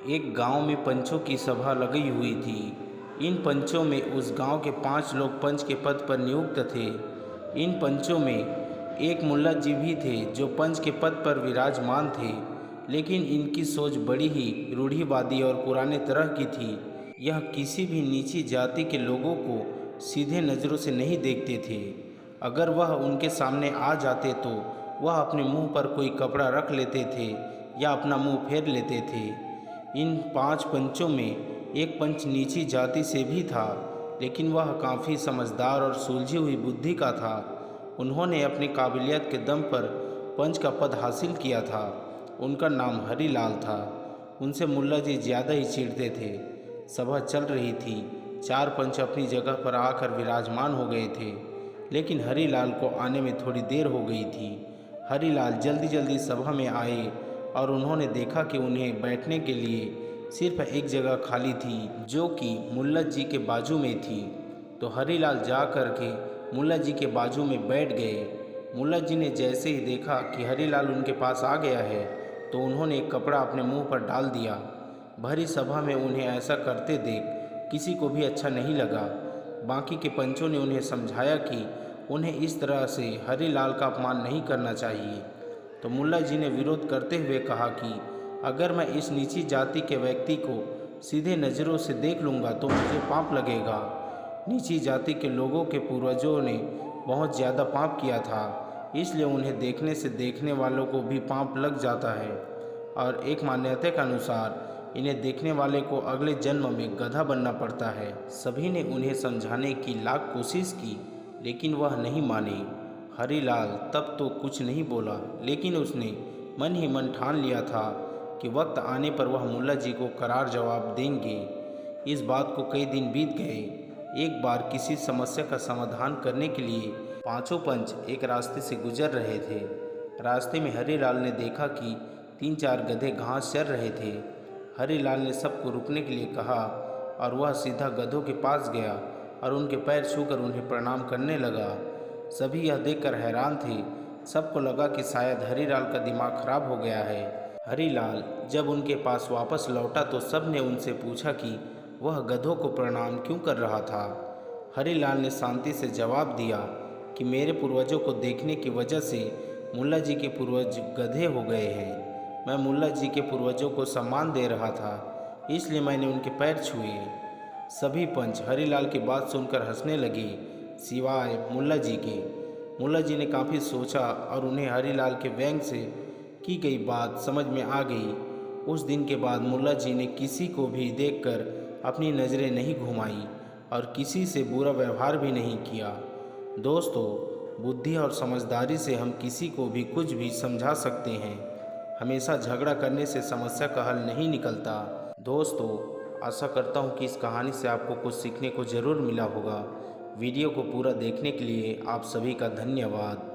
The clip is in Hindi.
एक गांव में पंचों की सभा लगी हुई थी। इन पंचों में उस गांव के 5 लोग पंच के पद पर नियुक्त थे। इन पंचों में एक मुल्ला जी भी थे जो पंच के पद पर विराजमान थे, लेकिन इनकी सोच बड़ी ही रूढ़िवादी और पुराने तरह की थी। यह किसी भी नीची जाति के लोगों को सीधे नज़रों से नहीं देखते थे। अगर वह उनके सामने आ जाते तो वह अपने मुंह पर कोई कपड़ा रख लेते थे या अपना मुंह फेर लेते थे। इन 5 पंचों में एक पंच नीची जाति से भी था, लेकिन वह काफ़ी समझदार और सुलझी हुई बुद्धि का था। उन्होंने अपनी काबिलियत के दम पर पंच का पद हासिल किया था। उनका नाम हरीलाल था। उनसे मुल्ला जी ज़्यादा ही चिढ़ते थे। सभा चल रही थी। 4 पंच अपनी जगह पर आकर विराजमान हो गए थे, लेकिन हरीलाल को आने में थोड़ी देर हो गई थी। हरीलाल जल्दी जल्दी सभा में आए और उन्होंने देखा कि उन्हें बैठने के लिए सिर्फ एक जगह खाली थी, जो कि मुल्ला जी के बाजू में थी। तो हरीलाल जा कर के मुल्ला जी के बाजू में बैठ गए। मुल्ला जी ने जैसे ही देखा कि हरीलाल उनके पास आ गया है, तो उन्होंने एक कपड़ा अपने मुंह पर डाल दिया। भरी सभा में उन्हें ऐसा करते देख किसी को भी अच्छा नहीं लगा। बाकी के पंचों ने उन्हें समझाया कि उन्हें इस तरह से हरीलाल का अपमान नहीं करना चाहिए। तो मुल्ला जी ने विरोध करते हुए कहा कि अगर मैं इस नीची जाति के व्यक्ति को सीधे नज़रों से देख लूँगा तो मुझे पाप लगेगा। नीची जाति के लोगों के पूर्वजों ने बहुत ज़्यादा पाप किया था, इसलिए उन्हें देखने से देखने वालों को भी पाप लग जाता है। और एक मान्यता के अनुसार इन्हें देखने वाले को अगले जन्म में गधा बनना पड़ता है। सभी ने उन्हें समझाने की लाख कोशिश की, लेकिन वह नहीं माने। हरीलाल तब तो कुछ नहीं बोला, लेकिन उसने मन ही मन ठान लिया था कि वक्त आने पर वह मुल्ला जी को करार जवाब देंगे। इस बात को कई दिन बीत गए। एक बार किसी समस्या का समाधान करने के लिए 5 पंच एक रास्ते से गुजर रहे थे। रास्ते में हरीलाल ने देखा कि 3-4 गधे घास चर रहे थे। हरीलाल ने सबको रुकने के लिए कहा और वह सीधा गधों के पास गया और उनके पैर छूकर उन्हें प्रणाम करने लगा। सभी यह देखकर हैरान थे। सबको लगा कि शायद हरीलाल का दिमाग खराब हो गया है। हरीलाल जब उनके पास वापस लौटा तो सब ने उनसे पूछा कि वह गधों को प्रणाम क्यों कर रहा था। हरीलाल ने शांति से जवाब दिया कि मेरे पूर्वजों को देखने की वजह से मुल्ला जी के पूर्वज गधे हो गए हैं। मैं मुल्ला जी के पूर्वजों को सम्मान दे रहा था, इसलिए मैंने उनके पैर छुए। सभी पंच हरीलाल की बात सुनकर हंसने लगे, सिवाय मुल्ला जी के। मुल्ला जी ने काफ़ी सोचा और उन्हें हरीलाल के व्यंग से की गई बात समझ में आ गई। उस दिन के बाद मुल्ला जी ने किसी को भी देखकर अपनी नज़रें नहीं घुमाई और किसी से बुरा व्यवहार भी नहीं किया। दोस्तों, बुद्धि और समझदारी से हम किसी को भी कुछ भी समझा सकते हैं। हमेशा झगड़ा करने से समस्या का हल नहीं निकलता। दोस्तों, आशा करता हूँ कि इस कहानी से आपको कुछ सीखने को ज़रूर मिला होगा। वीडियो को पूरा देखने के लिए आप सभी का धन्यवाद।